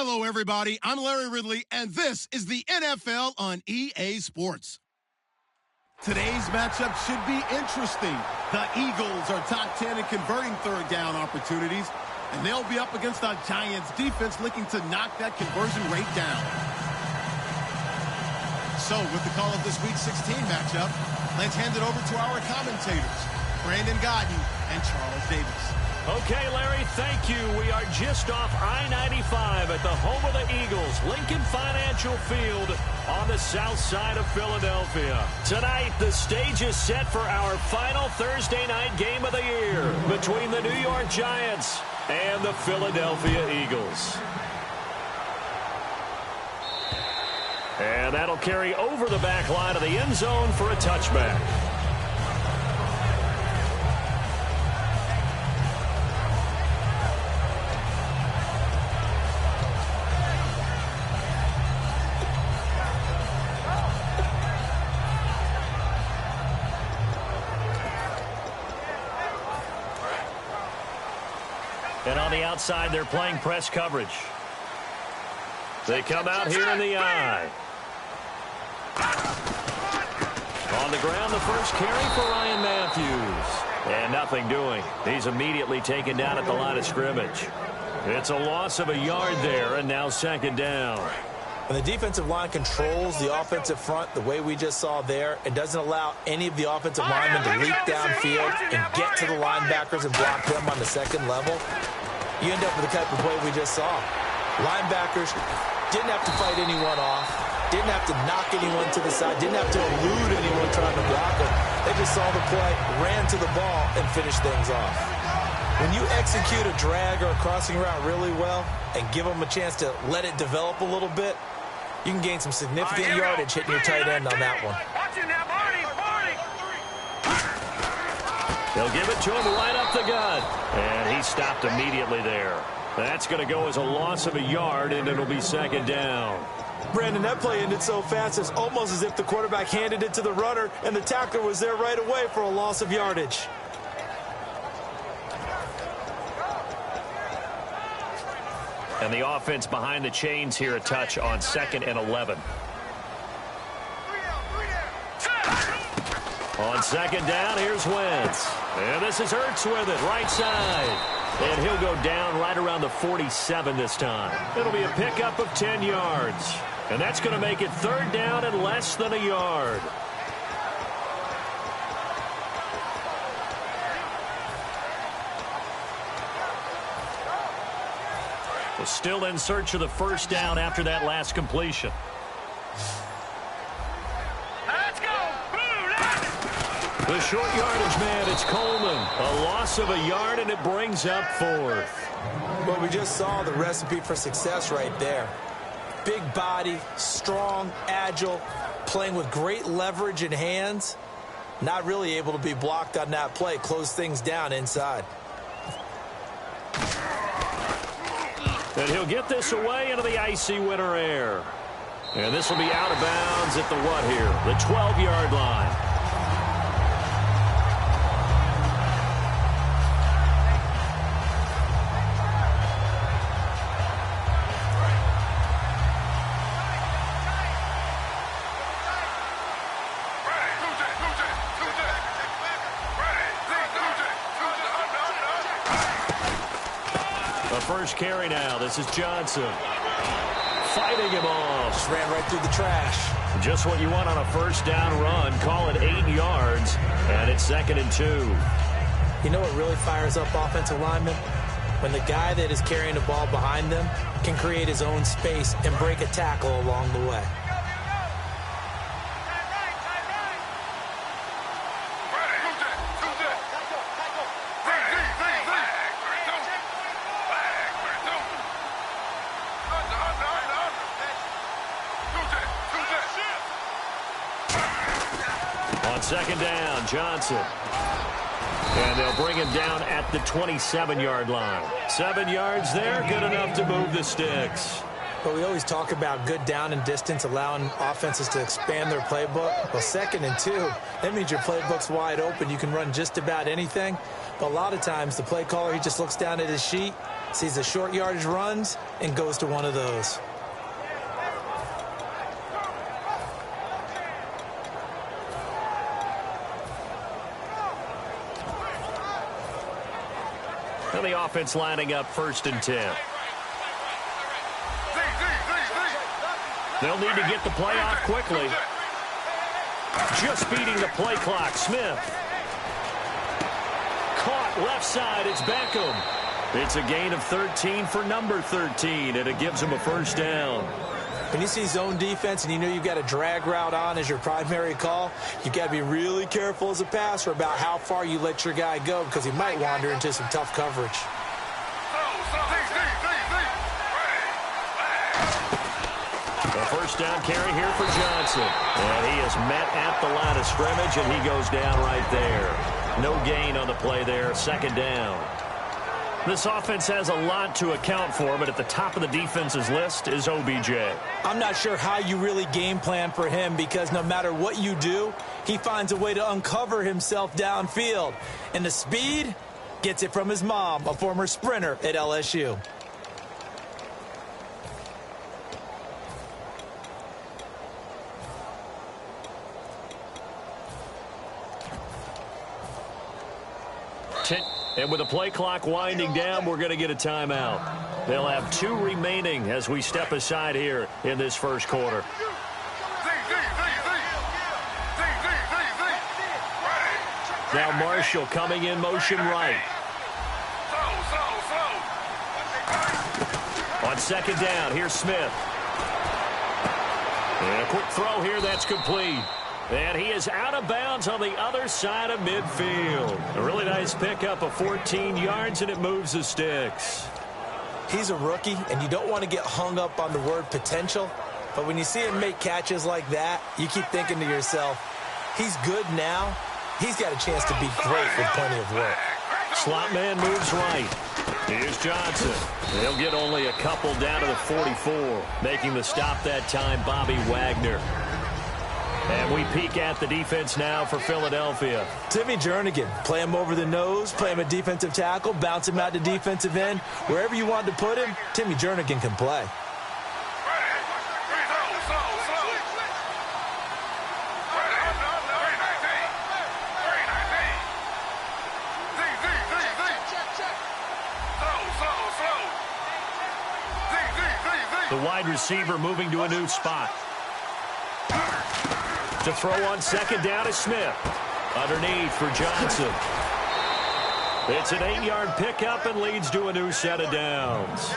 Hello, everybody. I'm Larry Ridley, and this is the NFL on EA Sports. Today's matchup should be interesting. The Eagles are top 10 in converting third down opportunities, and they'll be up against the Giants defense looking to knock that conversion rate down. So, with the call of this Week 16 matchup, let's hand it over to our commentators, Brandon Godden and Charles Davis. Okay, Larry, thank you. We are just off I-95 at the home of the Eagles, Lincoln Financial Field on the south side of Philadelphia. Tonight, the stage is set for our final Thursday night game of the year between the New York Giants and the Philadelphia Eagles. And that'll carry over the back line of the end zone for a touchback. And on the outside, they're playing press coverage. They come out here in the eye. On the ground, the first carry for Ryan Matthews. And nothing doing. He's immediately taken down at the line of scrimmage. It's a loss of a yard there, and now second down. When the defensive line controls the offensive front the way we just saw there, it doesn't allow any of the offensive linemen to leap downfield and get to the linebackers and block them on the second level. You end up with the type of play we just saw. Linebackers didn't have to fight anyone off, didn't have to knock anyone to the side, didn't have to elude anyone trying to block them. They just saw the play, ran to the ball, and finished things off. When you execute a drag or a crossing route really well and give them a chance to let it develop a little bit, you can gain some significant yardage hitting your tight end on that one. They'll give it to him right up the gut. And he stopped immediately there. That's going to go as a loss of a yard, and it'll be second down. Brandon, that play ended so fast, it's almost as if the quarterback handed it to the runner, and the tackler was there right away for a loss of yardage. And the offense behind the chains here a touch on 2nd and 11. On second down, here's Wentz. And this is Ertz with it, right side. And he'll go down right around the 47 this time. It'll be a pickup of 10 yards. And that's going to make it third down and less than a yard. Well, still in search of the first down after that last completion. The short yardage man, it's Coleman. A loss of a yard, and it brings up 4th. Well, we just saw the recipe for success right there. Big body, strong, agile, playing with great leverage in hands. Not really able to be blocked on that play. Close things down inside. And he'll get this away into the icy winter air. And this will be out of bounds at the what here? The 12-yard line. First carry now. This is Johnson. Fighting him off. Just ran right through the trash. Just what you want on a first down run. Call it 8 yards. And it's 2nd and 2. You know what really fires up offensive linemen? When the guy that is carrying the ball behind them can create his own space and break a tackle along the way. Second down, Johnson. And they'll bring him down at the 27-yard line. 7 yards there, good enough to move the sticks. But we always talk about good down and distance, allowing offenses to expand their playbook. Well, 2nd and 2, that means your playbook's wide open. You can run just about anything. But a lot of times, the play caller, he just looks down at his sheet, sees the short yardage runs, and goes to one of those. And the offense lining up 1st and 10. They'll need to get the play off quickly. Just beating the play clock. Smith. Caught left side. It's Beckham. It's a gain of 13 for number 13, and it gives him a 1st down. When you see zone defense and you know you've got a drag route on as your primary call, you've got to be really careful as a passer about how far you let your guy go because he might wander into some tough coverage. A 1st down carry here for Johnson. And he is met at the line of scrimmage, and he goes down right there. No gain on the play there. 2nd down. This offense has a lot to account for, but at the top of the defense's list is OBJ. I'm not sure how you really game plan for him because no matter what you do, he finds a way to uncover himself downfield. And the speed gets it from his mom, a former sprinter at LSU. And with the play clock winding down, we're going to get a timeout. They'll have 2 remaining as we step aside here in this 1st quarter. Now Marshall coming in motion right. On 2nd down, here's Smith. And a quick throw here, that's complete. And he is out of bounds on the other side of midfield. A really nice pickup of 14 yards, and it moves the sticks. He's a rookie, and you don't want to get hung up on the word potential. But when you see him make catches like that, you keep thinking to yourself, he's good now. He's got a chance to be great with plenty of work. Slot man moves right. Here's Johnson. They'll get only a couple down to the 44. Making the stop that time, Bobby Wagner. And we peek at the defense now for Philadelphia. Timmy Jernigan, play him over the nose, play him a defensive tackle, bounce him out to defensive end. Wherever you want to put him, Timmy Jernigan can play. The wide receiver moving to a new spot. To throw on 2nd down is Smith. Underneath for Johnson. It's an 8-yard pickup and leads to a new set of downs.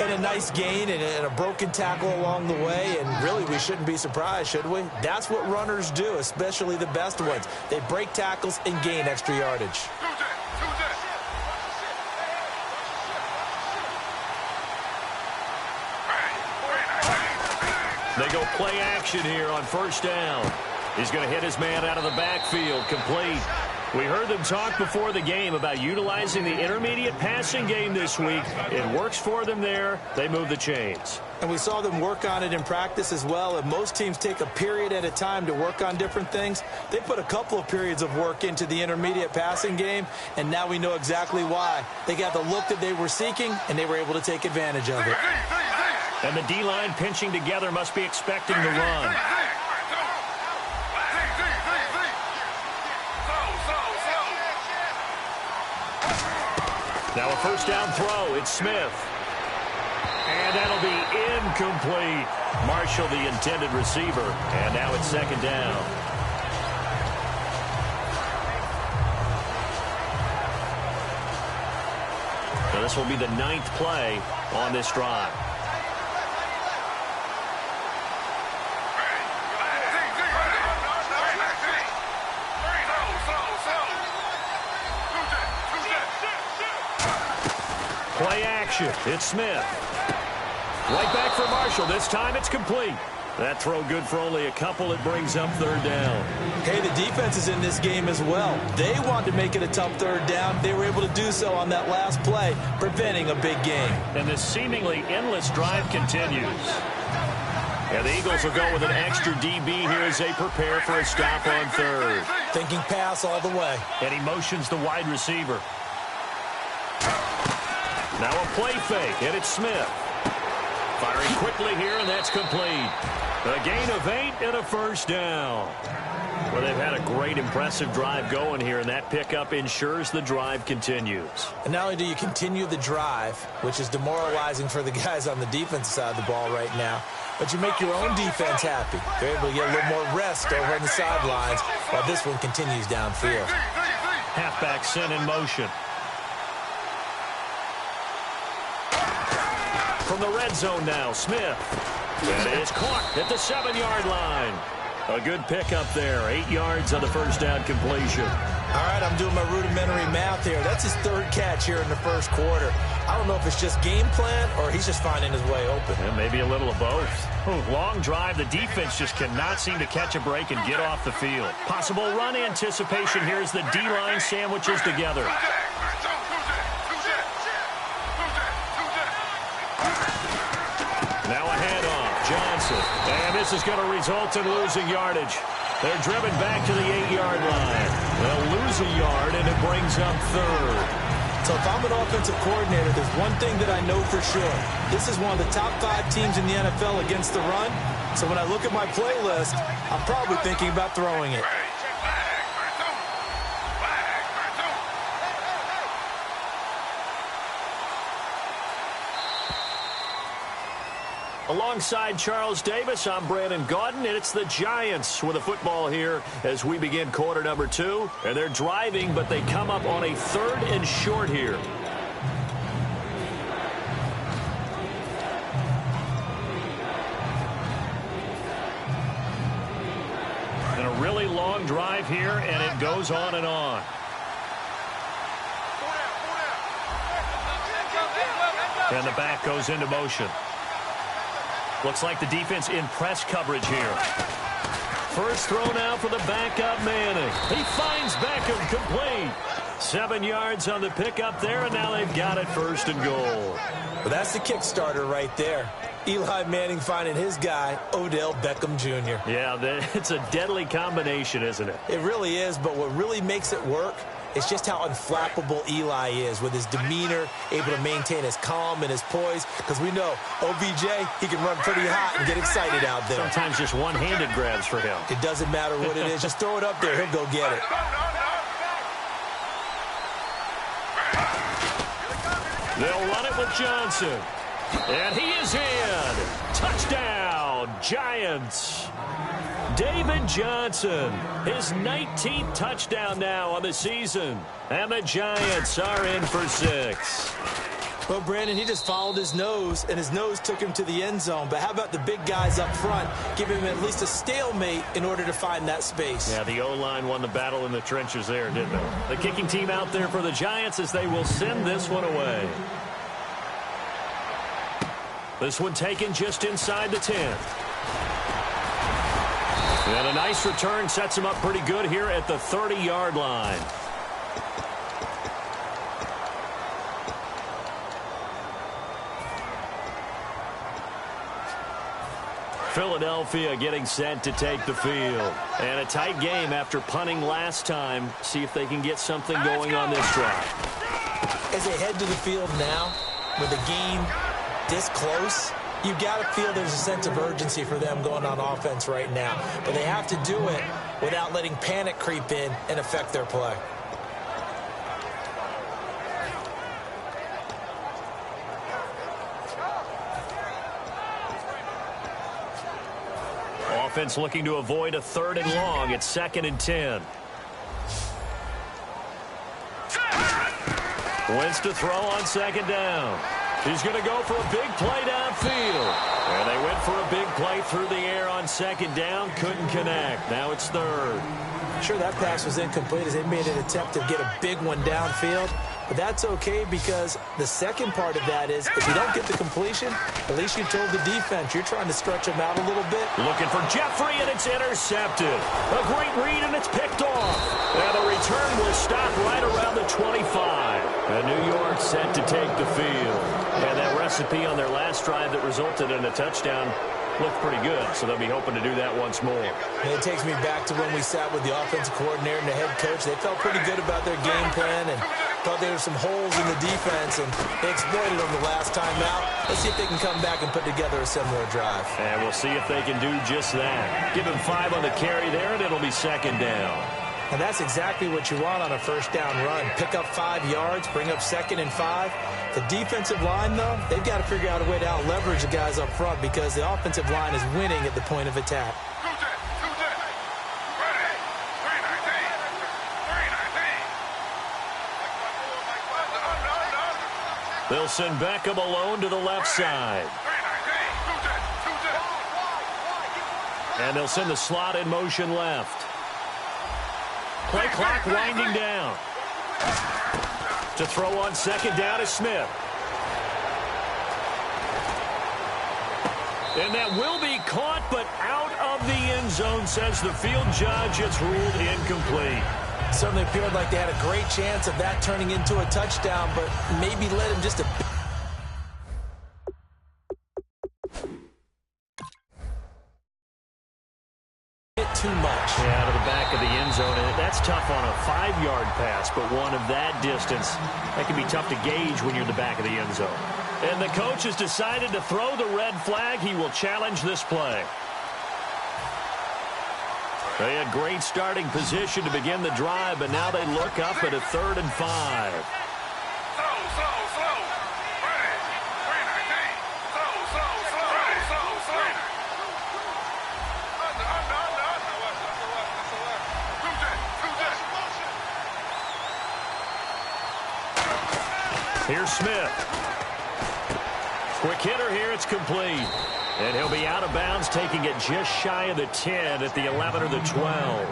And a nice gain and a broken tackle along the way. And really, we shouldn't be surprised, should we? That's what runners do, especially the best ones. They break tackles and gain extra yardage. They go play action here on 1st down. He's going to hit his man out of the backfield, complete. We heard them talk before the game about utilizing the intermediate passing game this week. It works for them there. They move the chains. And we saw them work on it in practice as well. And most teams take a period at a time to work on different things. They put a couple of periods of work into the intermediate passing game, and now we know exactly why. They got the look that they were seeking, and they were able to take advantage of it. And the D-line pinching together must be expecting the run. Now a 1st down throw. It's Smith. And that'll be incomplete. Marshall, the intended receiver. And now it's 2nd down. Now this will be the 9th play on this drive. Play action. It's Smith. Right back for Marshall. This time it's complete. That throw good for only a couple. It brings up third down. Hey, the defense is in this game as well. They wanted to make it a tough third down. They were able to do so on that last play, preventing a big gain. And this seemingly endless drive continues. And the Eagles will go with an extra DB here as they prepare for a stop on third. Thinking pass all the way. And he motions the wide receiver. Now a play fake, and it's Smith. Firing quickly here, and that's complete. A gain of 8 and a first down. Well, they've had a great, impressive drive going here, and that pickup ensures the drive continues. And not only do you continue the drive, which is demoralizing for the guys on the defensive side of the ball right now, but you make your own defense happy. They're able to get a little more rest over on the sidelines while this one continues downfield. Halfback sent in motion. From the red zone now, Smith. That is caught at the 7-yard line. A good pickup there. 8 yards on the first down completion. All right, I'm doing my rudimentary math here. That's his third catch here in the first quarter. I don't know if it's just game plan or he's just finding his way open. Yeah, maybe a little of both. Long drive. The defense just cannot seem to catch a break and get off the field. Possible run anticipation here as the D-line sandwiches together. Now a handoff. Johnson. And this is going to result in losing yardage. They're driven back to the 8-yard line. They'll lose a yard, and it brings up third. So if I'm an offensive coordinator, there's one thing that I know for sure. This is one of the top 5 teams in the NFL against the run. So when I look at my playlist, I'm probably thinking about throwing it. Alongside Charles Davis, I'm Brandon Gaudin, and it's the Giants with the football here as we begin quarter number 2. And they're driving, but they come up on a 3rd and short here. And a really long drive here, and it goes on and on. And the back goes into motion. Looks like the defense in press coverage here. First throw now for the backup Manning. He finds Beckham complete. 7 yards on the pickup there, and now they've got it 1st and goal. Well, that's the kickstarter right there. Eli Manning finding his guy, Odell Beckham Jr. Yeah, it's a deadly combination, isn't it? It really is, but what really makes it work is just how unflappable Eli is with his demeanor, able to maintain his calm and his poise, because we know OBJ, he can run pretty hot and get excited out there. Sometimes just one-handed grabs for him. It doesn't matter what it is. Just throw it up there. He'll go get it. They'll run it with Johnson. And he is in. Touchdown, Giants. David Johnson, his 19th touchdown now on the season. And the Giants are in for 6. Well, Brandon, he just followed his nose, and his nose took him to the end zone. But how about the big guys up front, giving him at least a stalemate in order to find that space? Yeah, the O-line won the battle in the trenches there, didn't they? The kicking team out there for the Giants as they will send this one away. This one taken just inside the 10. And a nice return sets him up pretty good here at the 30-yard line. Philadelphia getting set to take the field. And a tight game after punting last time. See if they can get something going on this drive. As they head to the field now, with the game this close, you've got to feel there's a sense of urgency for them going on offense right now. But they have to do it without letting panic creep in and affect their play. Offense looking to avoid a 3rd and long. It's 2nd and 10. Wins to throw on 2nd down. He's going to go for a big play downfield. And they went for a big play through the air on 2nd down. Couldn't connect. Now it's 3rd. Sure, that pass was incomplete as they made an attempt to get a big one downfield. But that's okay because the second part of that is if you don't get the completion, at least you told the defense you're trying to stretch them out a little bit. Looking for Jeffrey, and it's intercepted. A great read, and it's picked off. And the return will stop right around the 25. And New York set to take the field. And that recipe on their last drive that resulted in a touchdown looked pretty good, so they'll be hoping to do that once more. And it takes me back to when we sat with the offensive coordinator and the head coach. They felt pretty good about their game plan and thought there were some holes in the defense, and they exploited them the last time out. Let's see if they can come back and put together a similar drive. And we'll see if they can do just that. Give him 5 on the carry there, and it'll be second down. And that's exactly what you want on a first down run. Pick up 5 yards, bring up 2nd and 5. The defensive line, though, they've got to figure out a way to out-leverage the guys up front because the offensive line is winning at the point of attack. They'll send Beckham alone to the left side. And they'll send the slot in motion left. Play clock winding down. To throw on second down is Smith. And that will be caught, but out of the end zone, says the field judge. It's ruled incomplete. Certainly appeared like they had a great chance of that turning into a touchdown, but maybe let him just a bit too much. Yeah, out of the back of the end zone, and that's tough on a 5-yard pass, but one of that distance, that can be tough to gauge when you're in the back of the end zone. And the coach has decided to throw the red flag. He will challenge this play. They had great starting position to begin the drive, but now they look up at a 3rd and 5. Here's Smith. Quick hitter here, it's complete. And he'll be out of bounds, taking it just shy of the 10 at the 11 or the 12.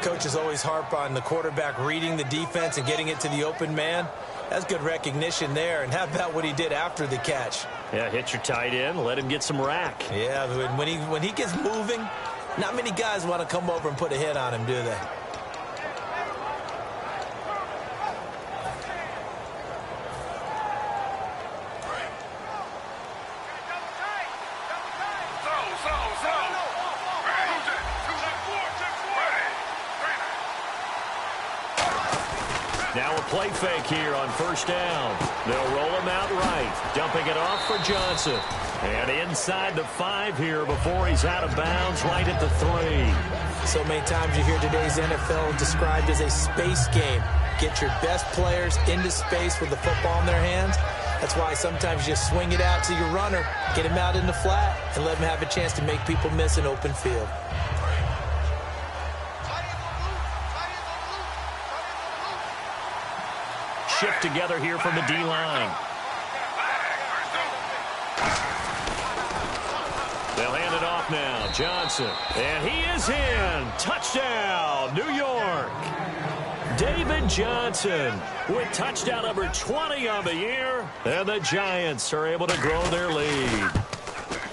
Coaches always harp on the quarterback reading the defense and getting it to the open man. That's good recognition there. And how about what he did after the catch? Yeah, hit your tight end, let him get some rack. Yeah, when he gets moving, not many guys want to come over and put a hit on him, do they? Now a play fake here on first down. They'll roll him out right, dumping it off for Johnson. And inside the 5 here before he's out of bounds, right at the 3. So many times you hear today's NFL described as a space game. Get your best players into space with the football in their hands. That's why sometimes you swing it out to your runner, get him out in the flat, and let him have a chance to make people miss an open field. Shift together here from the D-line. They'll hand it off now. Johnson. And he is in. Touchdown, New York. David Johnson with touchdown number 20 on the year. And the Giants are able to grow their lead.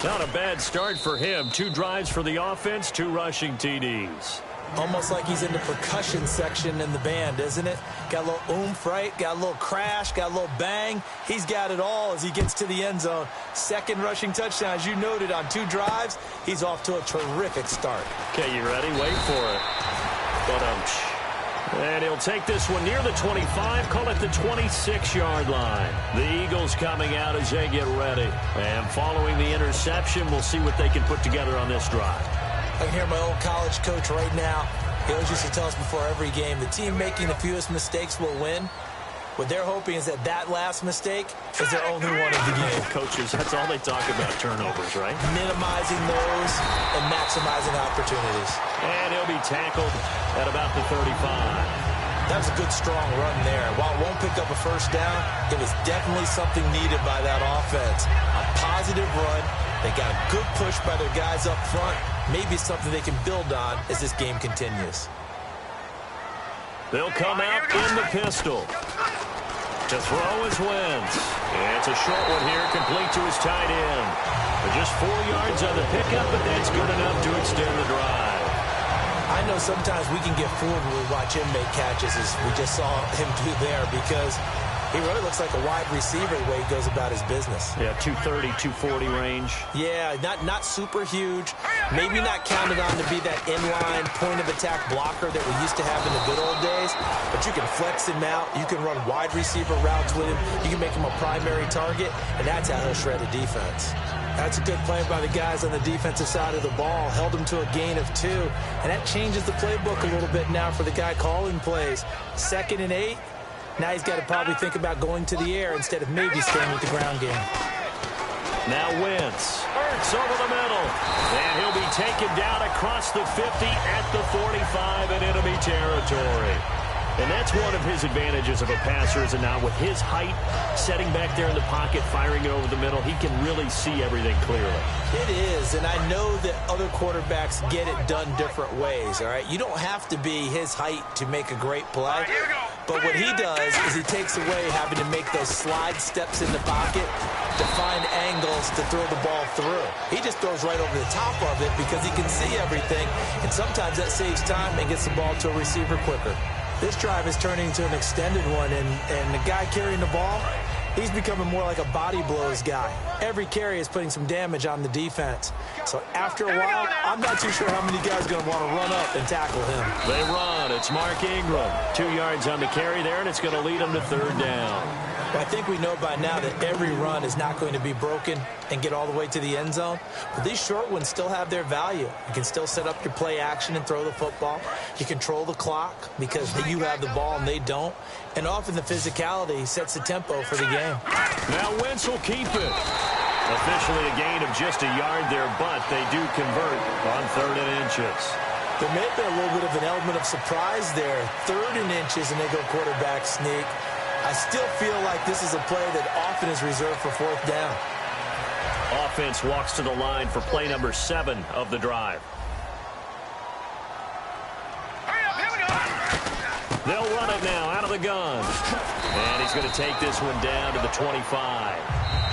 Not a bad start for him. 2 drives for the offense, 2 rushing TDs. Almost like he's in the percussion section in the band, isn't it? Got a little oomph, right? Got a little crash, got a little bang. He's got it all as he gets to the end zone. 2nd rushing touchdown, as you noted, on 2 drives. He's off to a terrific start. Okay, you ready? Wait for it. And he'll take this one near the 25, call it the 26-yard line. The Eagles coming out as they get ready. And following the interception, we'll see what they can put together on this drive. I can hear my old college coach right now. He always used to tell us before every game, the team making the fewest mistakes will win. What they're hoping is that last mistake is their only one of the game. Coaches, that's all they talk about, turnovers, right? Minimizing those and maximizing opportunities. And he'll be tackled at about the 35. That was a good, strong run there. While it won't pick up a first down, it was definitely something needed by that offense. A positive run. They got a good push by their guys up front. Maybe something they can build on as this game continues. They'll come out in the pistol. To throw is Wentz. It's a short one here, complete to his tight end. But just 4 yards on the pickup, but that's good enough to extend the drive. I know sometimes we can get fooled when we watch him make catches, as we just saw him do there, because he really looks like a wide receiver the way he goes about his business. Yeah, 230, 240 range. Yeah, not super huge. Maybe not counted on to be that inline point-of-attack blocker that we used to have in the good old days. But you can flex him out. You can run wide receiver routes with him. You can make him a primary target, and that's how he'll shred a defense. That's a good play by the guys on the defensive side of the ball. Held him to a gain of 2. And that changes the playbook a little bit now for the guy calling plays. 2nd and 8. Now he's got to probably think about going to the air instead of maybe staying with the ground game. Now Wentz. Hurts over the middle. And he'll be taken down across the 50 at the 45 in enemy territory. And that's one of his advantages of a passer, is now with his height, setting back there in the pocket, firing it over the middle, he can really see everything clearly. It is, and I know that other quarterbacks get it done different ways, all right? You don't have to be his height to make a great play. But what he does is he takes away having to make those slide steps in the pocket to find angles to throw the ball through. He just throws right over the top of it because he can see everything, and sometimes that saves time and gets the ball to a receiver quicker. This drive is turning into an extended one, and the guy carrying the ball, he's becoming more like a body blows guy. Every carry is putting some damage on the defense. So after a while, I'm not too sure how many guys are going to want to run up and tackle him. They run. It's Mark Ingram. 2 yards on the carry there, and it's going to lead them to 3rd down. Well, I think we know by now that every run is not going to be broken and get all the way to the end zone. But these short ones still have their value. You can still set up your play action and throw the football. You control the clock because you have the ball and they don't. And often the physicality sets the tempo for the game. Now Wentz will keep it. Officially a gain of just a yard there, but they do convert on 3rd and inches. There may have been a little bit of an element of surprise there. 3rd and inches, and they go quarterback sneak. I still feel like this is a play that often is reserved for 4th down. Offense walks to the line for play number 7 of the drive. They'll run it now out of the gun. And he's going to take this one down to the 25.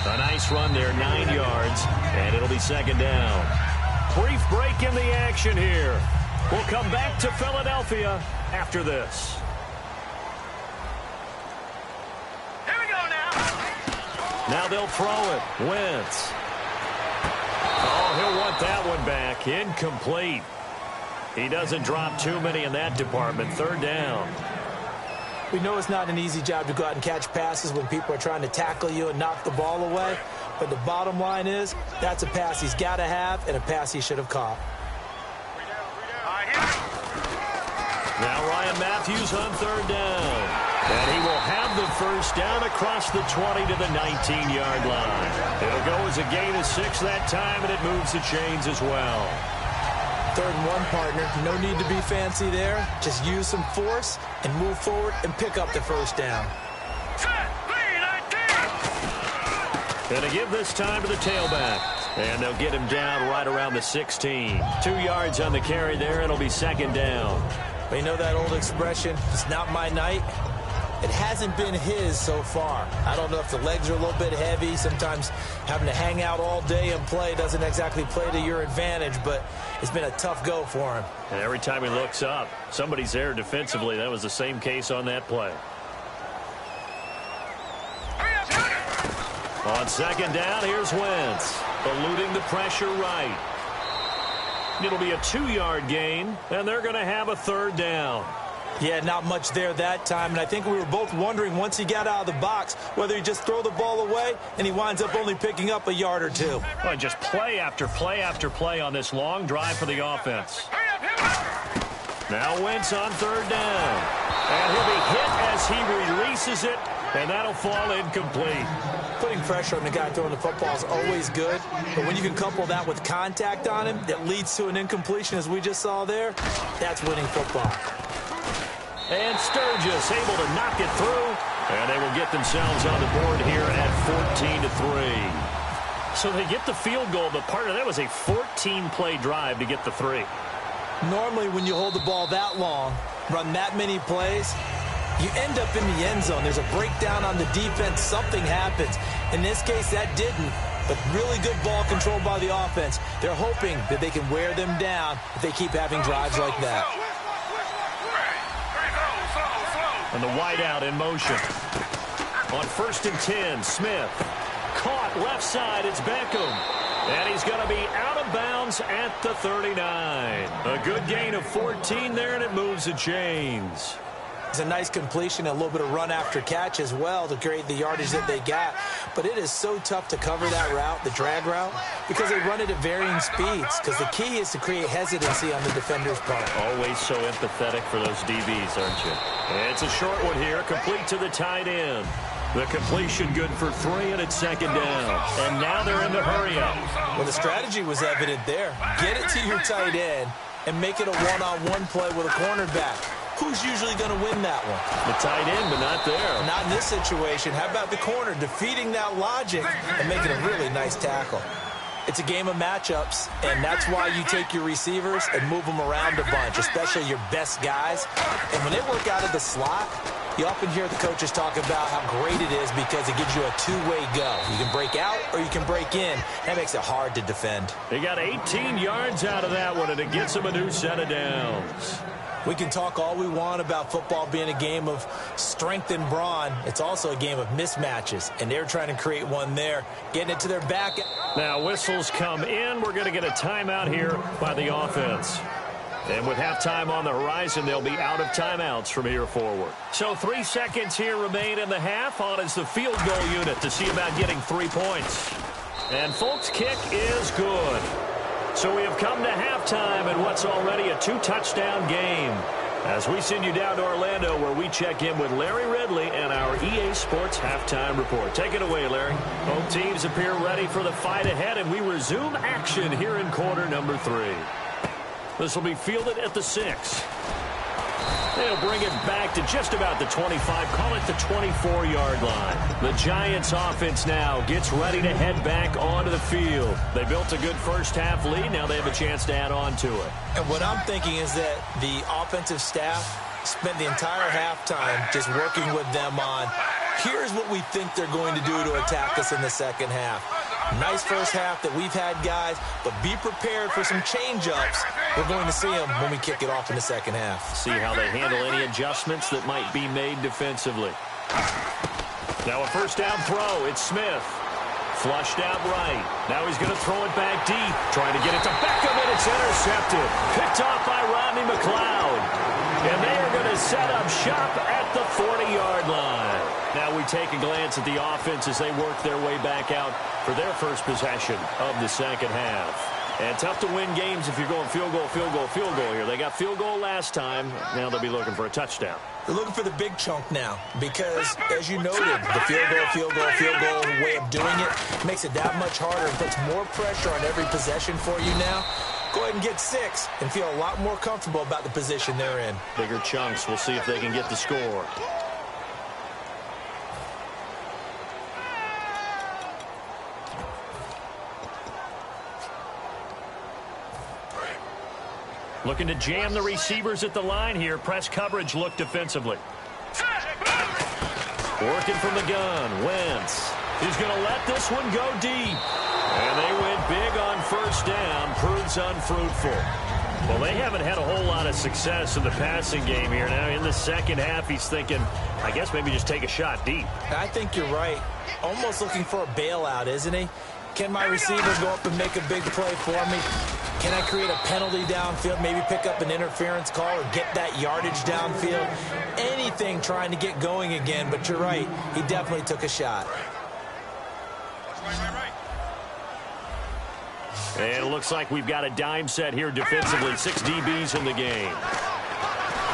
A nice run there, 9 yards, and it'll be 2nd down. Brief break in the action here. We'll come back to Philadelphia after this. Now they'll throw it. Wentz. Oh, he'll want that one back. Incomplete. He doesn't drop too many in that department. 3rd down. We know it's not an easy job to go out and catch passes when people are trying to tackle you and knock the ball away. But the bottom line is, that's a pass he's got to have and a pass he should have caught. Now Ryan Matthews on 3rd down. And he will have the 1st down across the 20 to the 19-yard line. It'll go as a gain of 6 that time, and it moves the chains as well. 3rd and 1, partner. No need to be fancy there. Just use some force and move forward and pick up the 1st down. And to give this time to the tailback. And they'll get him down right around the 16. 2 yards on the carry there. It'll be 2nd down. Well, you know that old expression, it's not my night. It hasn't been his so far. I don't know if the legs are a little bit heavy. Sometimes having to hang out all day and play doesn't exactly play to your advantage, but it's been a tough go for him. And every time he looks up, somebody's there defensively. That was the same case on that play. On 2nd down, here's Wentz. Eluding the pressure right. It'll be a 2-yard gain, and they're going to have a 3rd down. Yeah, not much there that time, and I think we were both wondering once he got out of the box whether he just throw the ball away and he winds up only picking up a yard or 2. Well, just play after play after play on this long drive for the offense. Now Wentz on 3rd down. And he'll be hit as he releases it, and that'll fall incomplete. Putting pressure on the guy throwing the football is always good, but when you can couple that with contact on him that leads to an incompletion as we just saw there, that's winning football. And Sturgis able to knock it through, and they will get themselves on the board here at 14-3. So they get the field goal, but part of that was a 14-play drive to get the 3. Normally when you hold the ball that long, run that many plays, You end up in the end zone. There's a breakdown on the defense. Something happens. In this case, that didn't. But really good ball control by the offense. They're hoping that they can wear them down if they keep having drives like that. And the wideout in motion. On 1st and 10, Smith. Caught left side. It's Beckham. And he's going to be out of bounds at the 39. A good gain of 14 there, and it moves the chains. It's a nice completion, a little bit of run after catch as well to create the yardage that they got. But it is so tough to cover that route, the drag route, because they run it at varying speeds. Because the key is to create hesitancy on the defender's part. Always so empathetic for those DBs, aren't you? It's a short one here, complete to the tight end. The completion good for 3, and it's 2nd down. And now they're in the hurry-up. Well, the strategy was evident there. Get it to your tight end and make it a one-on-one play with a cornerback. Who's usually going to win that one? The tight end, but not there. Not in this situation. How about the corner defeating that logic and making a really nice tackle? It's a game of matchups, and that's why you take your receivers and move them around a bunch, especially your best guys. And when they work out of the slot, you often hear the coaches talk about how great it is because it gives you a two-way go. You can break out or you can break in. That makes it hard to defend. They got 18 yards out of that one, and it gets them a new set of downs. We can talk all we want about football being a game of strength and brawn. It's also a game of mismatches, and they're trying to create one there, getting it to their back. Now whistles come in. We're going to get a timeout here by the offense. And with halftime on the horizon, they'll be out of timeouts from here forward. So 3 seconds here remain in the half. On is the field goal unit to see about getting 3 points. And Folk's kick is good. So we have come to halftime in what's already a 2-touchdown game. As we send you down to Orlando, where we check in with Larry Ridley and our EA Sports Halftime Report. Take it away, Larry. Both teams appear ready for the fight ahead, and we resume action here in quarter number 3. This will be fielded at the 6. They'll bring it back to just about the 25, call it the 24-yard line. The Giants offense now gets ready to head back onto the field. They built a good first-half lead. Now they have a chance to add on to it. And what I'm thinking is that the offensive staff spent the entire halftime just working with them on, here's what we think they're going to do to attack us in the second half. Nice first half that we've had, guys, but be prepared for some change-ups. We're going to see them when we kick it off in the second half. See how they handle any adjustments that might be made defensively. Now a first down throw. It's Smith. Flushed out right. Now he's going to throw it back deep. Trying to get it to Beckham, and it's intercepted. Picked off by Rodney McLeod. And they are going to set up shop at the 40-yard line. Now we take a glance at the offense as they work their way back out for their first possession of the second half. And tough to win games if you're going field goal, field goal, field goal here. They got field goal last time. Now they'll be looking for a touchdown. They're looking for the big chunk now because, as you noted, the field goal, field goal, field goal way of doing it makes it that much harder and puts more pressure on every possession for you now. Go ahead and get 6 and feel a lot more comfortable about the position they're in. Bigger chunks. We'll see if they can get the score. Looking to jam the receivers at the line here. Press coverage look defensively. Working from the gun. Wentz. He's going to let this one go deep. And they went big on first down. Proves unfruitful. Well, they haven't had a whole lot of success in the passing game here. Now in the second half, he's thinking, I guess maybe just take a shot deep. I think you're right. Almost looking for a bailout, isn't he? Can my receiver go up and make a big play for me? Can I create a penalty downfield, maybe pick up an interference call or get that yardage downfield? Anything trying to get going again, but you're right. He definitely took a shot. And it looks like we've got a dime set here defensively. 6 DBs in the game.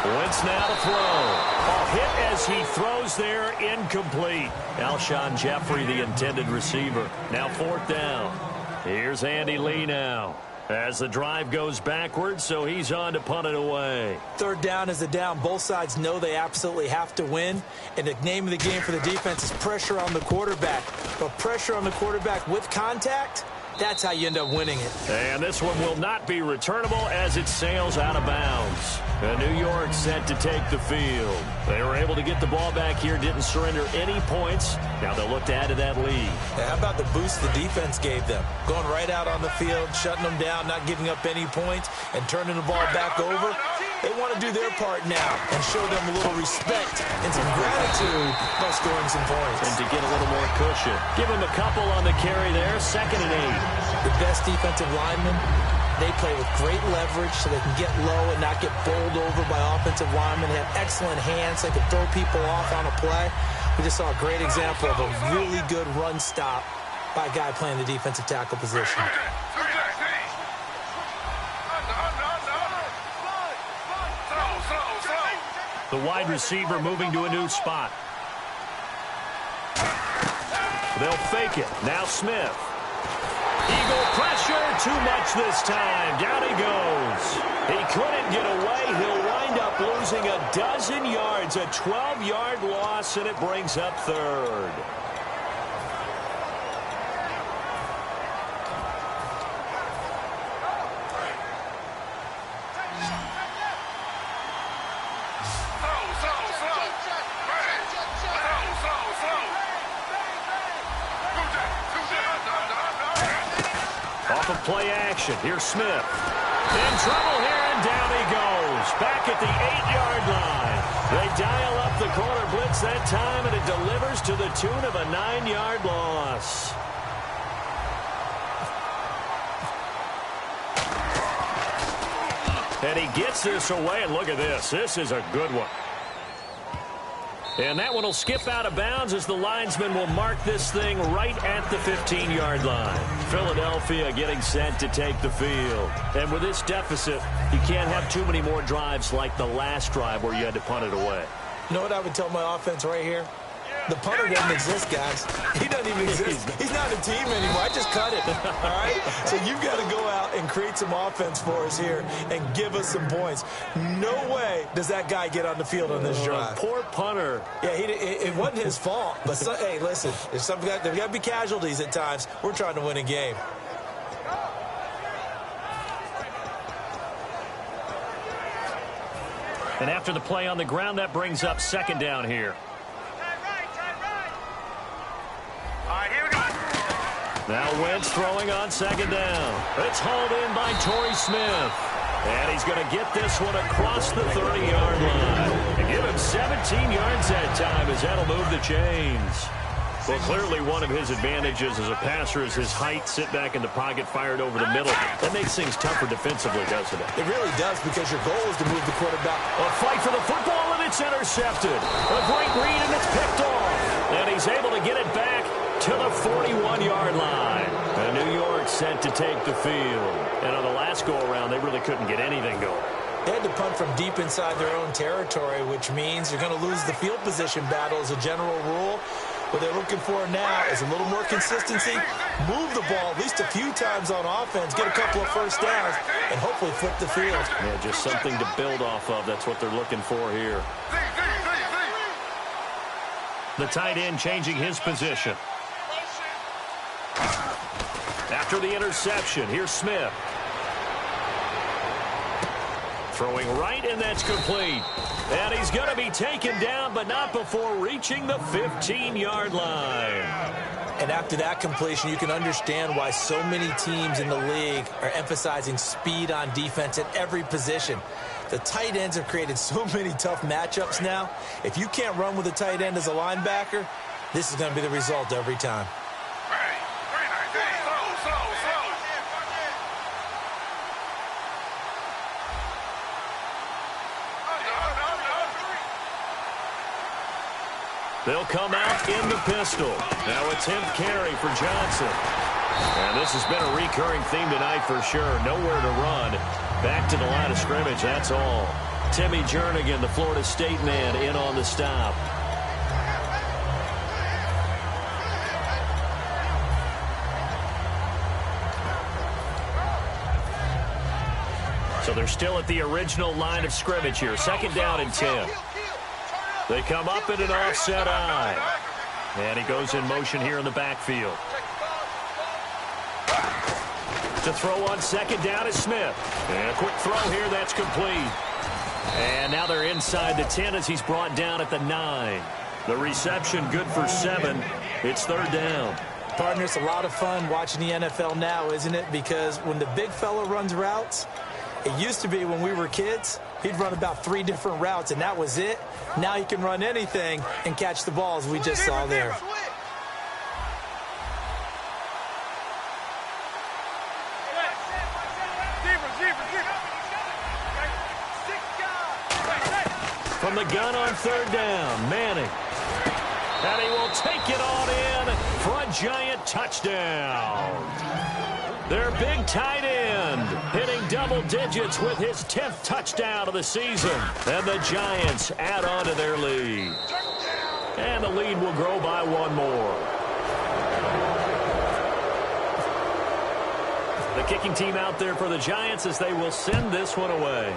Wentz now to throw. A hit as he throws there, incomplete. Alshon Jeffrey, the intended receiver. Now 4th down. Here's Andy Lee now. As the drive goes backwards, so he's on to punt it away. 3rd down is a down. Both sides know they absolutely have to win. And the name of the game for the defense is pressure on the quarterback. But pressure on the quarterback with contact, That's how you end up winning it. And this one will not be returnable as it sails out of bounds. And New York set to take the field. They were able to get the ball back here, didn't surrender any points. Now they'll look to add to that lead. Now, how about the boost the defense gave them? Going right out on the field, shutting them down, not giving up any points, and turning the ball back over. They want to do their part now and show them a little respect and some gratitude by scoring some points. And to get a little more cushion. Give them a couple on the carry there, 2nd and 8. The best defensive linemen, they play with great leverage so they can get low and not get bowled over by offensive linemen. They have excellent hands. They can throw people off on a play. We just saw a great example of a really good run stop by a guy playing the defensive tackle position. The wide receiver moving to a new spot. They'll fake it. Now Smith. Eagle pressure, too much this time. Down he goes. He couldn't get away. He'll wind up losing a dozen yards, a 12-yard loss, and it brings up 3rd. Off of play action. Here's Smith. In trouble here, and down he goes. Back at the 8-yard line. They dial up the corner blitz that time, and it delivers to the tune of a 9-yard loss. And he gets this away, and look at this. This is a good one. And that one will skip out of bounds as the linesman will mark this thing right at the 15-yard line. Philadelphia getting set to take the field. And with this deficit, you can't have too many more drives like the last drive where you had to punt it away. You know what I would tell my offense right here? The punter doesn't exist, guys. He doesn't even exist. He's not a team anymore. I just cut it, all right? So you've got to go out and create some offense for us here and give us some points. No way does that guy get on the field on this drive. Poor punter. Yeah, it wasn't his fault. But, hey, listen, there's got to be casualties at times. We're trying to win a game. And after the play on the ground, that brings up 2nd down here. Now Wentz throwing on 2nd down. It's hauled in by Torrey Smith. And he's going to get this one across the 30-yard line. And give him 17 yards that time as that'll move the chains. Well, clearly one of his advantages as a passer is his height. Sit back in the pocket, fired over the middle. That makes things tougher defensively, doesn't it? It really does, because your goal is to move the quarterback. A fight for the football, and it's intercepted. A great read, and it's picked off. And he's able to get it back to the 41-yard line. And New York set to take the field. And on the last go-around, they really couldn't get anything going. They had to punt from deep inside their own territory, which means you're going to lose the field position battle as a general rule. What they're looking for now is a little more consistency, move the ball at least a few times on offense, get a couple of first downs, and hopefully flip the field. Yeah, just something to build off of. That's what they're looking for here. The tight end changing his position. After the interception, here's Smith. Throwing right, and that's complete. And he's going to be taken down, but not before reaching the 15-yard line. And after that completion, you can understand why so many teams in the league are emphasizing speed on defense at every position. The tight ends have created so many tough matchups now. If you can't run with a tight end as a linebacker, this is going to be the result every time. They'll come out in the pistol. Now a 10th carry for Johnson. And this has been a recurring theme tonight for sure. Nowhere to run. Back to the line of scrimmage, that's all. Timmy Jernigan, the Florida State man, in on the stop. So they're still at the original line of scrimmage here. 2nd down and 10. They come up in an offset eye. And he goes in motion here in the backfield. To throw on second down is Smith. And a quick throw here, that's complete. And now they're inside the 10 as he's brought down at the 9. The reception good for 7. It's third down. Partner, it's a lot of fun watching the NFL now, isn't it? Because when the big fella runs routes, it used to be when we were kids, he'd run about 3 different routes, and that was it. Now he can run anything and catch the balls we just saw there. From the gun on third down, Manning. And he will take it on in for a giant touchdown. Their big tight end hitting double digits with his 10th touchdown of the season. And the Giants add on to their lead. And the lead will grow by 1 more. The kicking team out there for the Giants as they will send this one away.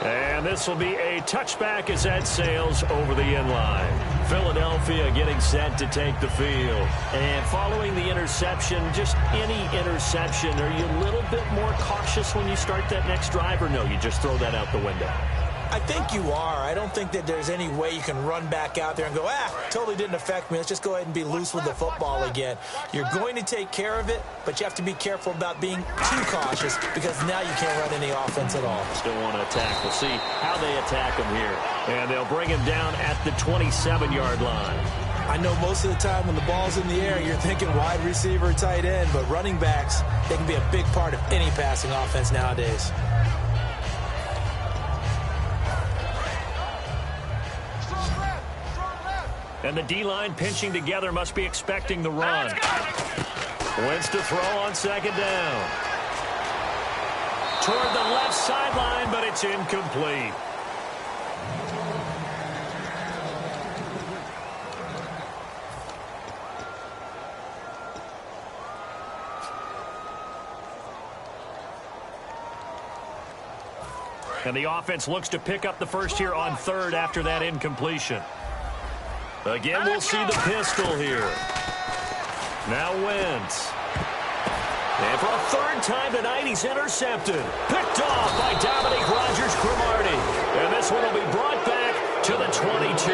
And this will be a touchback as that sails over the end line. Philadelphia getting set to take the field. And following the interception, just any interception, are you a little bit more cautious when you start that next drive, or no, you just throw that out the window? I think you are. I don't think that there's any way you can run back out there and go, totally didn't affect me. Let's just go ahead and be loose with the football again. You're going to take care of it, but you have to be careful about being too cautious because now you can't run any offense at all. Still want to attack. We'll see how they attack him here. And they'll bring him down at the 27-yard line. I know most of the time when the ball's in the air, you're thinking wide receiver, tight end, but running backs, they can be a big part of any passing offense nowadays. And the D-line pinching together must be expecting the run. Wins to throw on second down. Toward the left sideline, but it's incomplete. And the offense looks to pick up the first here on third after that incompletion. Again, we'll see the pistol here. Now Wentz. And for a third time tonight, he's intercepted. Picked off by Dominique Rodgers-Cromartie. And this one will be brought back to the 22.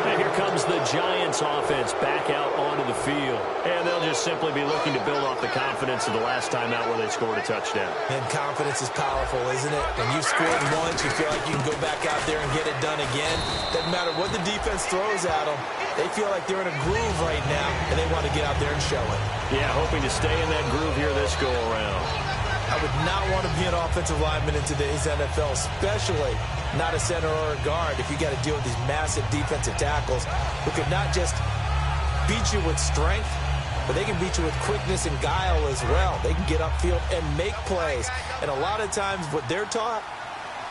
And here comes the Giants offense back out onto the field. And they'll just simply be looking to build off the confidence of the last time out where they scored a touchdown. And confidence is powerful, isn't it? When you've scored once, you feel like you can go back out there and get it done again. Doesn't matter what the defense throws at them. They feel like they're in a groove right now, and they want to get out there and show it. Yeah, hoping to stay in that groove here this go-around. I would not want to be an offensive lineman in today's NFL, especially not a center or a guard, if you got to deal with these massive defensive tackles who could not just beat you with strength, but they can beat you with quickness and guile as well. They can get upfield and make plays. And a lot of times what they're taught,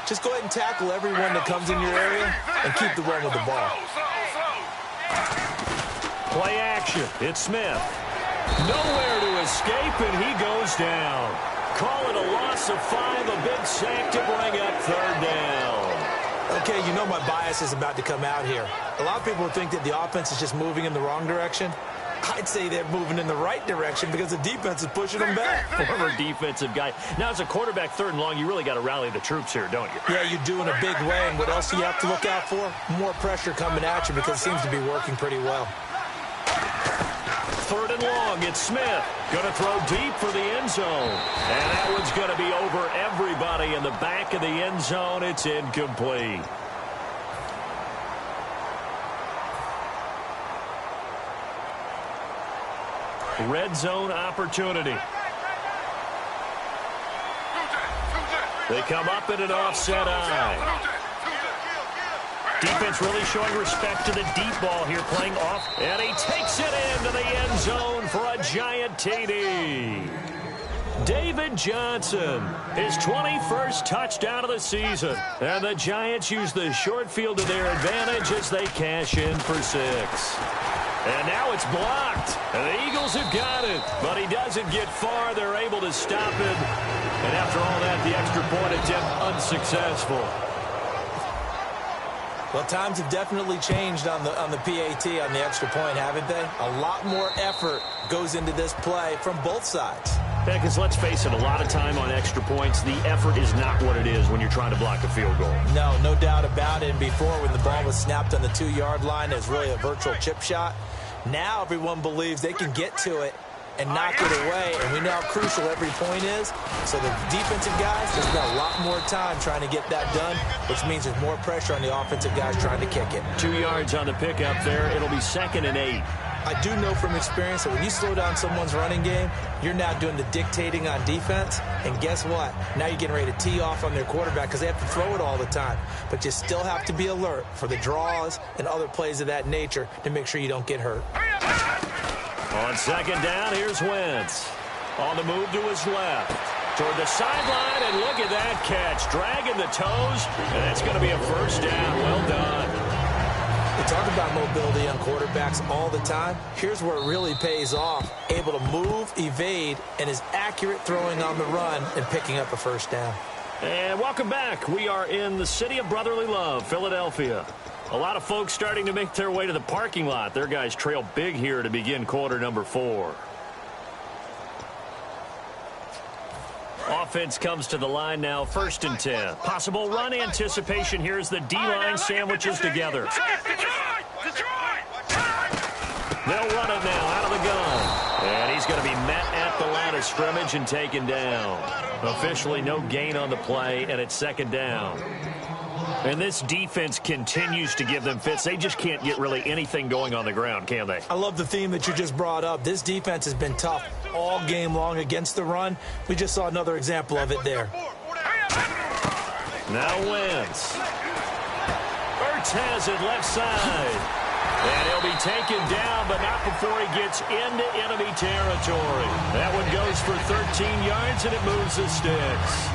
just go ahead and tackle everyone that comes in your area and keep the run with the ball. Play action. It's Smith. Nowhere to escape, and he goes down. Call it a loss of 5, a big sack to bring up third down. Okay, you know my bias is about to come out here. A lot of people think that the offense is just moving in the wrong direction. I'd say they're moving in the right direction because the defense is pushing them back. Former defensive guy. Now, as a quarterback, third and long, you really got to rally the troops here, don't you? Yeah, you do in a big way. And what else do you have to look out for? More pressure coming at you because it seems to be working pretty well. Third and long, it's Smith. Going to throw deep for the end zone. And that one's going to be over everybody in the back of the end zone. It's incomplete. Red zone opportunity. They come up in an offset eye. Defense really showing respect to the deep ball here, playing off. And he takes it into the end zone for a giant TD. David Johnson, his 21st touchdown of the season. And the Giants use the short field to their advantage as they cash in for 6. And now it's blocked. And the Eagles have got it. But he doesn't get far. They're able to stop him. And after all that, the extra point attempt unsuccessful. Well, times have definitely changed on the PAT, on the extra point, haven't they? A lot more effort goes into this play from both sides. Yeah, because let's face it, a lot of time on extra points, the effort is not what it is when you're trying to block a field goal. No doubt about it. And before, when the ball was snapped on the 2-yard line, it was really a virtual chip shot. Now everyone believes they can get to it and knock it away, and we know how crucial every point is. So the defensive guys just got a lot more time trying to get that done, which means there's more pressure on the offensive guys trying to kick it. 2 yards on the pickup there. It'll be 2nd and 8. I do know from experience that when you slow down someone's running game, you're now doing the dictating on defense. And guess what? Now you're getting ready to tee off on their quarterback because they have to throw it all the time. But you still have to be alert for the draws and other plays of that nature to make sure you don't get hurt. On 2nd down, here's Wentz. On the move to his left. Toward the sideline, and look at that catch. Dragging the toes, and that's going to be a 1st down. Well done. We talk about mobility on quarterbacks all the time. Here's where it really pays off. Able to move, evade, and is accurate throwing on the run and picking up a 1st down. And welcome back. We are in the city of brotherly love, Philadelphia. A lot of folks starting to make their way to the parking lot. Their guys trail big here to begin quarter number 4. Offense comes to the line now, 1st and 10. Possible run anticipation here as the D-line sandwiches together. They'll run it now out of the gun. And he's going to be met at the line of scrimmage and taken down. Officially no gain on the play, and it's 2nd down. And this defense continues to give them fits. They just can't get really anything going on the ground, can they? I love the theme that you just brought up. This defense has been tough all game long against the run. We just saw another example of it there. Now Wentz. Ertz has it left side. And he'll be taken down, but not before he gets into enemy territory. That one goes for 13 yards, and it moves the sticks.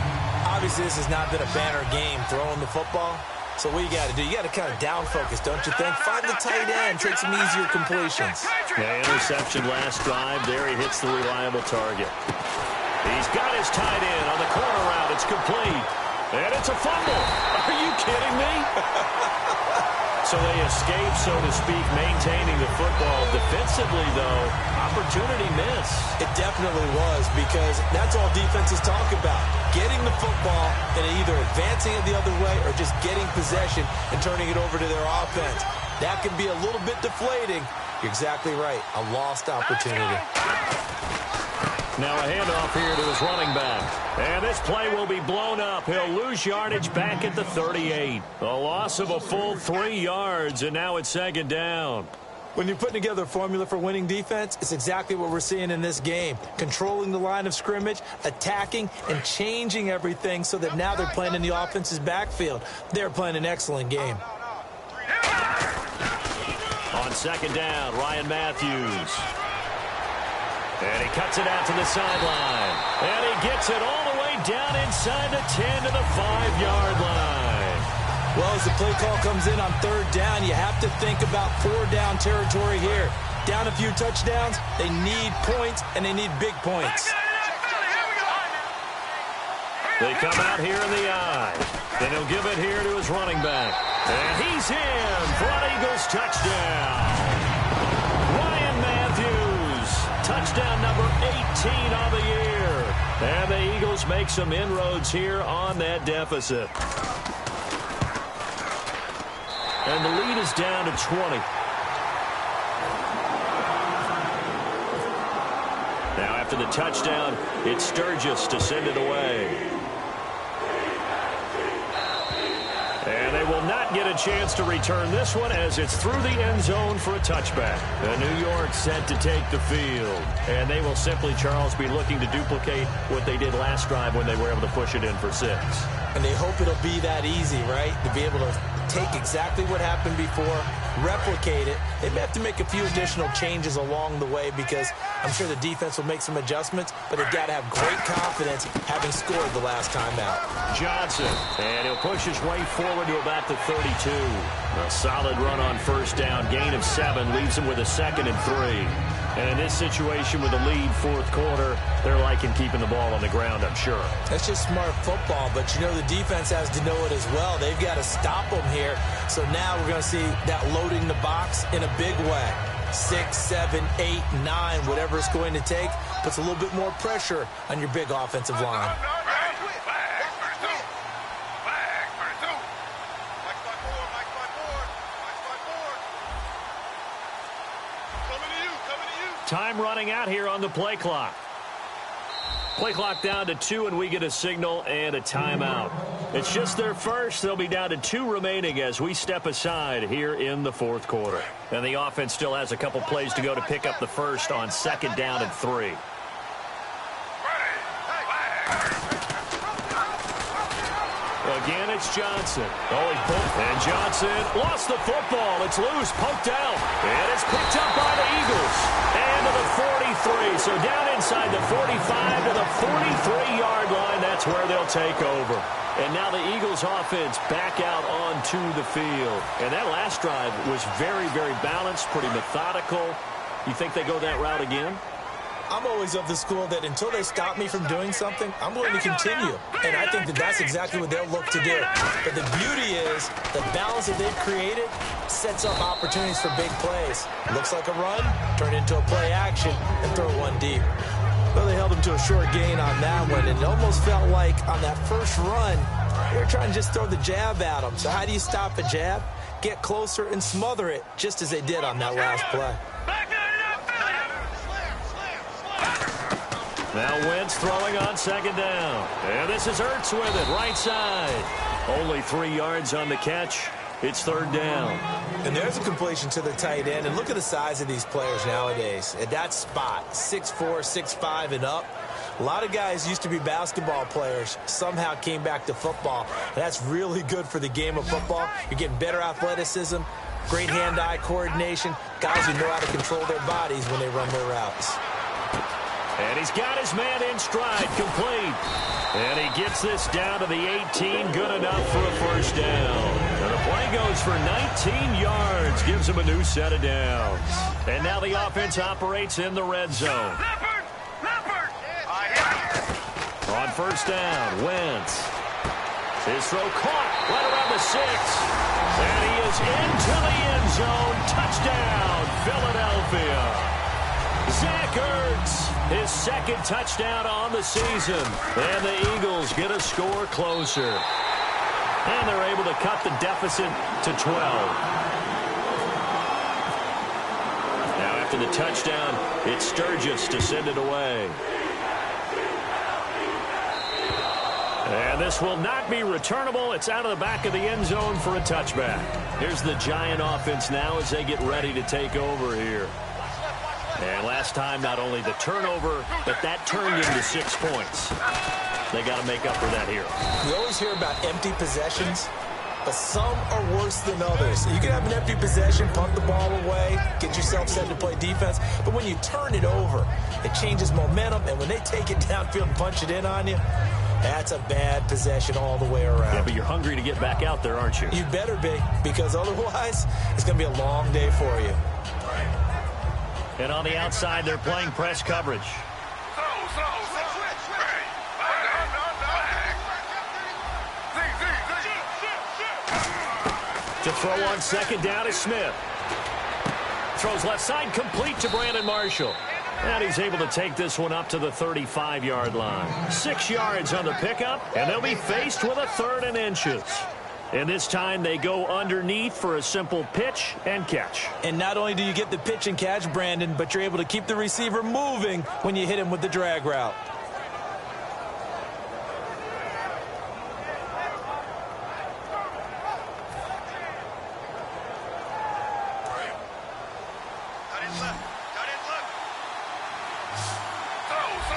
Obviously, this has not been a banner game throwing the football. So what you got to do, you got to kind of down focus, don't you think? Find the tight end, take some easier completions. Yeah, interception last drive. There he hits the reliable target. He's got his tight end on the corner route. It's complete. And it's a fumble. Are you kidding me? So they escape, so to speak, maintaining the football. Defensively, though, opportunity miss. It definitely was, because that's all defenses talk about. Getting the football and either advancing it the other way or just getting possession and turning it over to their offense. That can be a little bit deflating. You're exactly right. A lost opportunity. Now a handoff here to his running back. And this play will be blown up. He'll lose yardage back at the 38. A loss of a full 3 yards, and now it's 2nd down. When you're putting together a formula for winning defense, it's exactly what we're seeing in this game. Controlling the line of scrimmage, attacking, and changing everything so that now they're playing in the offense's backfield. They're playing an excellent game. On 2nd down, Ryan Matthews. And he cuts it out to the sideline. And he gets it all the way down inside the 10 to the 5-yard line. Well, as the play call comes in on 3rd down, you have to think about 4-down territory here. Down a few touchdowns, they need points, and they need big points. They come out here in the I. Then he'll give it here to his running back. And he's in for an Eagles touchdown. Ryan Matthews, touchdown number 18 on the year. And the Eagles make some inroads here on that deficit. And the lead is down to 20. Now after the touchdown, it's Sturgis to send it away. And they will not get a chance to return this one as it's through the end zone for a touchback. And New York set to take the field. And they will simply, Charles, be looking to duplicate what they did last drive when they were able to push it in for 6. And they hope it'll be that easy, right? To be able to take exactly what happened before, replicate it. They may have to make a few additional changes along the way because I'm sure the defense will make some adjustments, but they've got to have great confidence having scored the last time out. Johnson, and he'll push his way forward to about the 32. A solid run on 1st down, gain of 7, leaves him with a 2nd and 3. And in this situation with the lead fourth quarter, they're liking keeping the ball on the ground, I'm sure. That's just smart football, but you know the defense has to know it as well. They've got to stop them here. So now we're going to see that loading the box in a big way. 6, 7, 8, 9, whatever it's going to take, puts a little bit more pressure on your big offensive line. Time running out here on the play clock. Play clock down to 2, and we get a signal and a timeout. It's just their first. They'll be down to 2 remaining as we step aside here in the fourth quarter. And the offense still has a couple plays to go to pick up the first on 2nd down and 3. Again, it's Johnson. And Johnson lost the football. It's loose, poked out. And it's picked up by the Eagles. And to the 43. So down inside the 45 to the 43-yard line. That's where they'll take over. And now the Eagles offense back out onto the field. And that last drive was very, very balanced, pretty methodical. You think they go that route again? I'm always of the school that until they stop me from doing something, I'm going to continue. And I think that that's exactly what they'll look to do. But the beauty is the balance that they've created sets up opportunities for big plays. Looks like a run, turn into a play action, and throw one deep. Well, they held him to a short gain on that one, and it almost felt like on that first run, they were trying to just throw the jab at him. So how do you stop a jab? Get closer and smother it, just as they did on that last play. Now Wentz throwing on 2nd down. And this is Ertz with it, right side. Only 3 yards on the catch. It's 3rd down. And there's a completion to the tight end. And look at the size of these players nowadays. At that spot, 6'4", 6'5", and up. A lot of guys used to be basketball players, somehow came back to football. And that's really good for the game of football. You're getting better athleticism, great hand-eye coordination, guys who know how to control their bodies when they run their routes. And he's got his man in stride, complete. And he gets this down to the 18, good enough for a first down. And the play goes for 19 yards, gives him a new set of downs. And now the offense operates in the red zone. On 1st down, Wentz. His throw caught right around the 6. And he is into the end zone. Touchdown, Philadelphia. Zach Ertz, his 2nd touchdown on the season. And the Eagles get a score closer. And they're able to cut the deficit to 12. Now after the touchdown, it's Sturgis to send it away. And this will not be returnable. It's out of the back of the end zone for a touchback. Here's the Giant offense now as they get ready to take over here. And last time, not only the turnover, but that turned into 6 points. They got to make up for that here. We always hear about empty possessions, but some are worse than others. You can have an empty possession, punt the ball away, get yourself set to play defense, but when you turn it over, it changes momentum, and when they take it downfield and punch it in on you, that's a bad possession all the way around. Yeah, but you're hungry to get back out there, aren't you? You better be, because otherwise, it's going to be a long day for you. And on the outside, they're playing press coverage. To throw on 2nd down is Smith. Throws left side, complete to Brandon Marshall. And he's able to take this one up to the 35-yard line. 6 yards on the pickup, and they'll be faced with a 3rd and inches. And this time they go underneath for a simple pitch and catch. And not only do you get the pitch and catch, Brandon, but you're able to keep the receiver moving when you hit him with the drag route.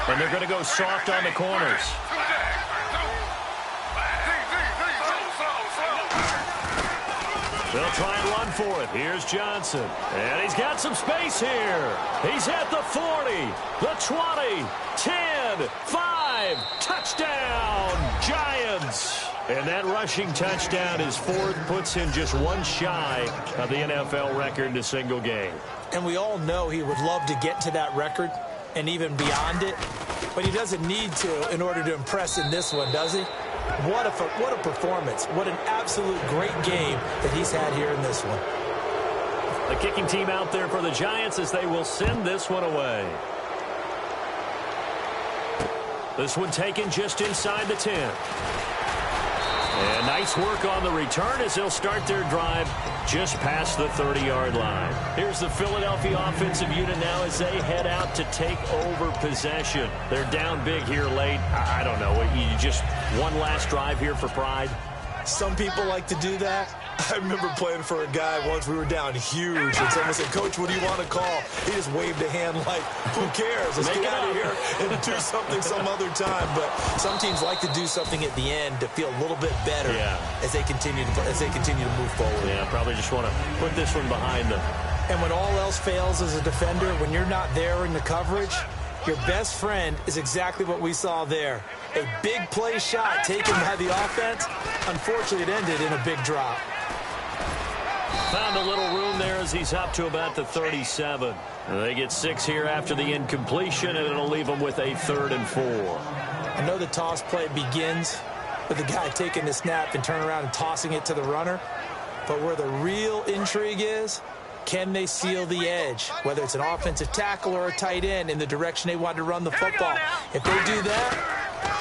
And they're going to go soft on the corners. They'll try and run for it. Here's Johnson. And he's got some space here. He's at the 40, the 20, 10, 5. Touchdown, Giants. And that rushing touchdown is fourth, puts him just one shy of the NFL record in a single game. And we all know he would love to get to that record and even beyond it, but he doesn't need to in order to impress in this one, does he? What a performance. What an absolute great game that he's had here in this one. The kicking team out there for the Giants as they will send this one away. This one taken just inside the 10. And nice work on the return as they'll start their drive just past the 30-yard line. Here's the Philadelphia offensive unit now as they head out to take over possession. They're down big here late. I don't know. You just one last drive here for pride? Some people like to do that. I remember playing for a guy once. We were down huge, and someone said, "Coach, what do you want to call?" He just waved a hand like, "Who cares? Let's get out of here and do something some other time." But some teams like to do something at the end to feel a little bit better as they continue to move forward. Yeah, probably just want to put this one behind them. And when all else fails as a defender, when you're not there in the coverage, your best friend is exactly what we saw there. A big play shot taken by the offense. Unfortunately, it ended in a big drop. Found a little room there as he's up to about the 37. And they get 6 here after the incompletion, and it'll leave them with a 3rd and 4. I know the toss play begins with the guy taking the snap and turning around and tossing it to the runner. But where the real intrigue is, can they seal the edge, whether it's an offensive tackle or a tight end, in the direction they want to run the football? If they do that,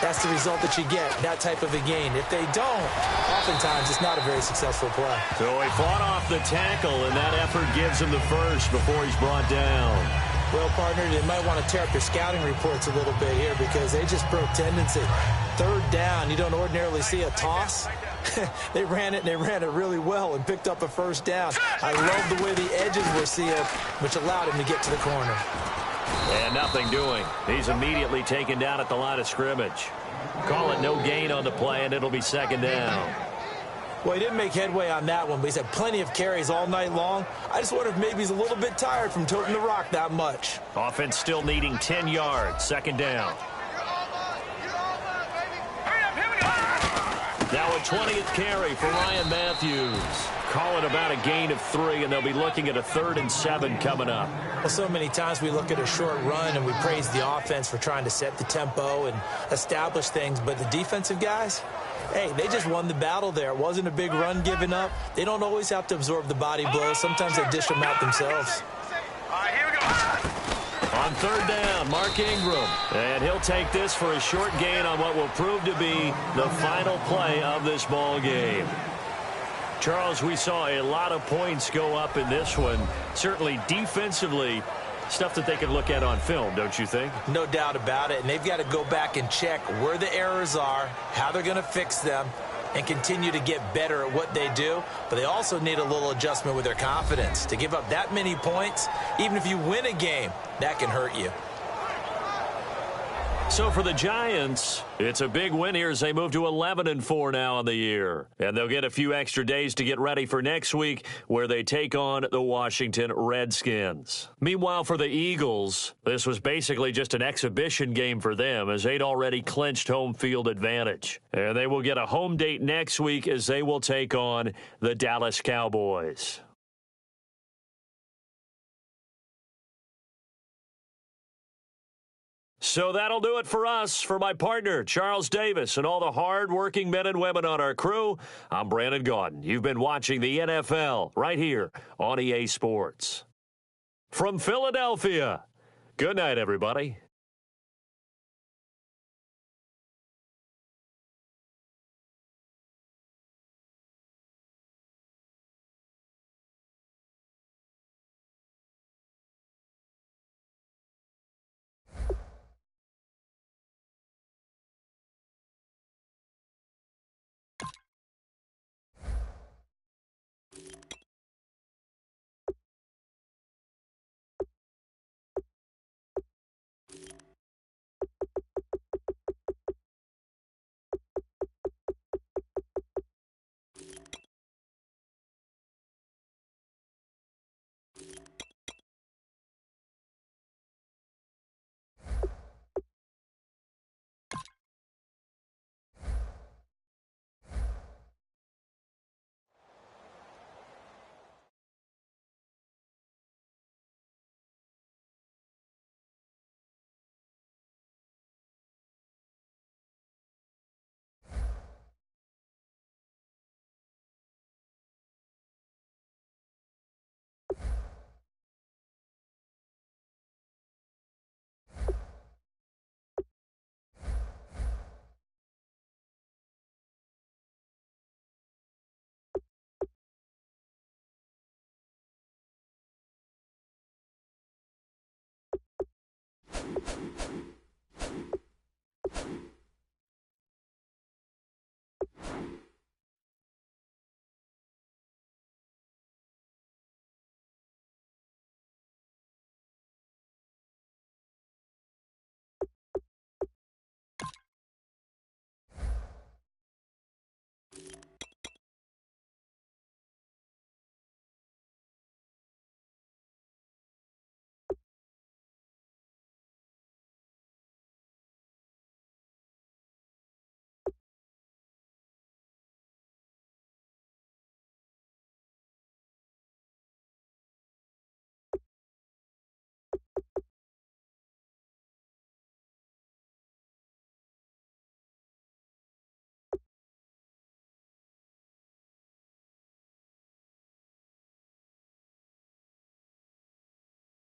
that's the result that you get, that type of a gain. If they don't, oftentimes it's not a very successful play. So he fought off the tackle, and that effort gives him the first before he's brought down. Well, partner, they might want to tear up their scouting reports a little bit here because they just broke tendency. 3rd down, you don't ordinarily see a toss. They ran it, and they ran it really well and picked up a 1st down. I love the way the edges were sealed, which allowed him to get to the corner. And nothing doing. He's immediately taken down at the line of scrimmage. Call it no gain on the play, and it'll be 2nd down. Well, he didn't make headway on that one, but he's had plenty of carries all night long. I just wonder if maybe he's a little bit tired from toting the rock that much. Offense still needing 10 yards. 2nd down. Now a 20th carry for Ryan Matthews. Call it about a gain of 3, and they'll be looking at a 3rd and 7 coming up. Well, so many times we look at a short run and we praise the offense for trying to set the tempo and establish things, but the defensive guys, hey, they just won the battle there. It wasn't a big run given up. They don't always have to absorb the body blows. Sometimes they dish them out themselves. All right, here we go. On 3rd down, Mark Ingram. And he'll take this for a short gain on what will prove to be the final play of this ball game. Charles, we saw a lot of points go up in this one. Certainly defensively, stuff that they can look at on film, don't you think? No doubt about it. And they've got to go back and check where the errors are, how they're going to fix them, and continue to get better at what they do. But they also need a little adjustment with their confidence. To give up that many points, even if you win a game, that can hurt you. So for the Giants, it's a big win here as they move to 11-4 now on the year. And they'll get a few extra days to get ready for next week where they take on the Washington Redskins. Meanwhile, for the Eagles, this was basically just an exhibition game for them as they'd already clinched home field advantage. And they will get a home date next week as they will take on the Dallas Cowboys. So that'll do it for us. For my partner, Charles Davis, and all the hard-working men and women on our crew, I'm Brandon Gaudin. You've been watching the NFL right here on EA Sports. From Philadelphia, good night, everybody.